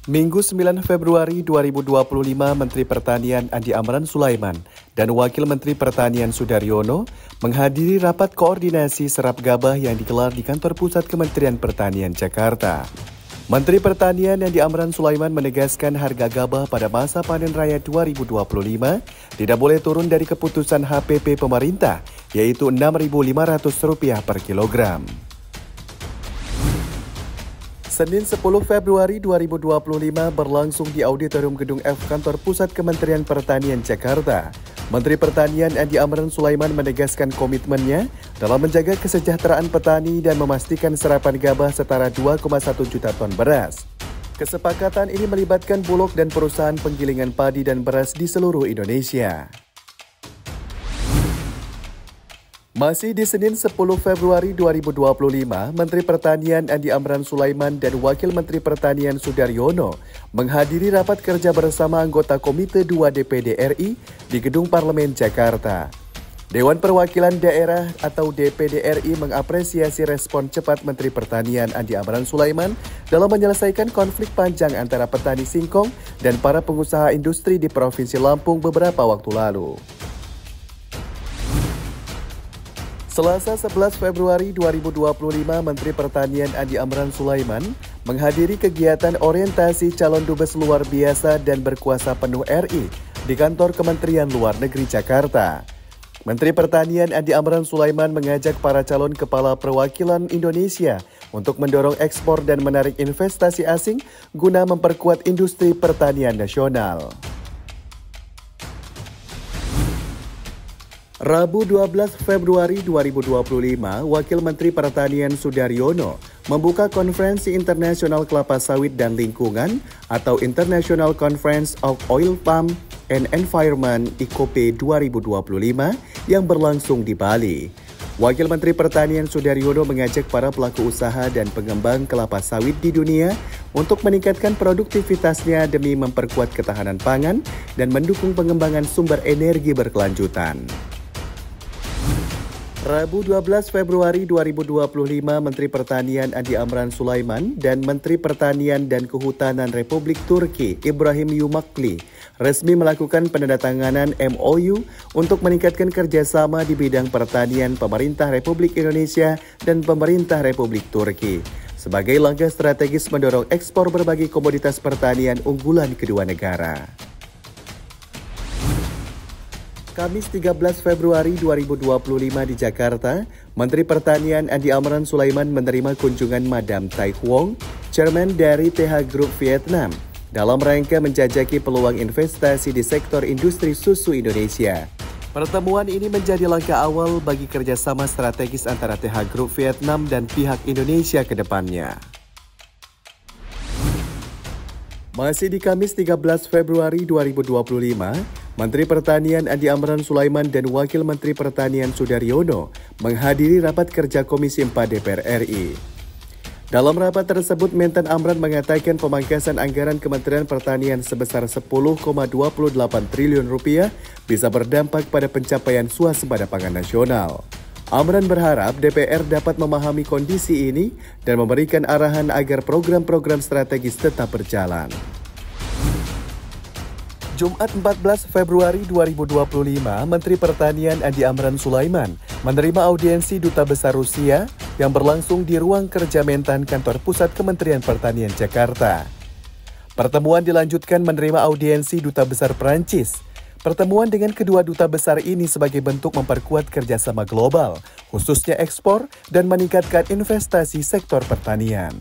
Minggu 9 Februari 2025, Menteri Pertanian Andi Amran Sulaiman dan Wakil Menteri Pertanian Sudaryono menghadiri rapat koordinasi serap gabah yang digelar di kantor pusat Kementerian Pertanian Jakarta. Menteri Pertanian Andi Amran Sulaiman menegaskan harga gabah pada masa panen raya 2025 tidak boleh turun dari keputusan HPP pemerintah, yaitu Rp6.500 per kilogram. Senin 10 Februari 2025 berlangsung di Auditorium Gedung F Kantor Pusat Kementerian Pertanian Jakarta. Menteri Pertanian Andi Amran Sulaiman menegaskan komitmennya dalam menjaga kesejahteraan petani dan memastikan serapan gabah setara 2,1 juta ton beras. Kesepakatan ini melibatkan Bulog dan perusahaan penggilingan padi dan beras di seluruh Indonesia. Masih di Senin 10 Februari 2025, Menteri Pertanian Andi Amran Sulaiman dan Wakil Menteri Pertanian Sudaryono menghadiri rapat kerja bersama anggota Komite 2 DPD RI di Gedung Parlemen Jakarta. Dewan Perwakilan Daerah atau DPD RI mengapresiasi respon cepat Menteri Pertanian Andi Amran Sulaiman dalam menyelesaikan konflik panjang antara petani singkong dan para pengusaha industri di Provinsi Lampung beberapa waktu lalu. Selasa 11 Februari 2025, Menteri Pertanian Andi Amran Sulaiman menghadiri kegiatan orientasi calon dubes luar biasa dan berkuasa penuh RI di kantor Kementerian Luar Negeri Jakarta. Menteri Pertanian Andi Amran Sulaiman mengajak para calon kepala perwakilan Indonesia untuk mendorong ekspor dan menarik investasi asing guna memperkuat industri pertanian nasional. Rabu 12 Februari 2025, Wakil Menteri Pertanian Sudaryono membuka Konferensi Internasional Kelapa Sawit dan Lingkungan atau International Conference of Oil Palm and Environment ICOP 2025 yang berlangsung di Bali. Wakil Menteri Pertanian Sudaryono mengajak para pelaku usaha dan pengembang kelapa sawit di dunia untuk meningkatkan produktivitasnya demi memperkuat ketahanan pangan dan mendukung pengembangan sumber energi berkelanjutan. Rabu 12 Februari 2025, Menteri Pertanian Andi Amran Sulaiman dan Menteri Pertanian dan Kehutanan Republik Turki Ibrahim Yumakli resmi melakukan penandatanganan MOU untuk meningkatkan kerjasama di bidang pertanian pemerintah Republik Indonesia dan pemerintah Republik Turki sebagai langkah strategis mendorong ekspor berbagai komoditas pertanian unggulan kedua negara. Kamis 13 Februari 2025 di Jakarta, Menteri Pertanian Andi Amran Sulaiman menerima kunjungan Madam Tai Huong, Chairman dari TH Group Vietnam, dalam rangka menjajaki peluang investasi di sektor industri susu Indonesia. Pertemuan ini menjadi langkah awal bagi kerjasama strategis antara TH Group Vietnam dan pihak Indonesia ke depannya. Masih di Kamis 13 Februari 2025, Menteri Pertanian Andi Amran Sulaiman dan Wakil Menteri Pertanian Sudaryono menghadiri rapat kerja Komisi 4 DPR RI. Dalam rapat tersebut, Mentan Amran mengatakan pemangkasan anggaran Kementerian Pertanian sebesar Rp10,28 triliun bisa berdampak pada pencapaian swasembada pangan nasional. Amran berharap DPR dapat memahami kondisi ini dan memberikan arahan agar program-program strategis tetap berjalan. Jumat 14 Februari 2025, Menteri Pertanian Andi Amran Sulaiman menerima audiensi Duta Besar Rusia yang berlangsung di ruang kerja Mentan Kantor Pusat Kementerian Pertanian Jakarta. Pertemuan dilanjutkan menerima audiensi Duta Besar Perancis. Pertemuan dengan kedua duta besar ini sebagai bentuk memperkuat kerjasama global, khususnya ekspor dan meningkatkan investasi sektor pertanian.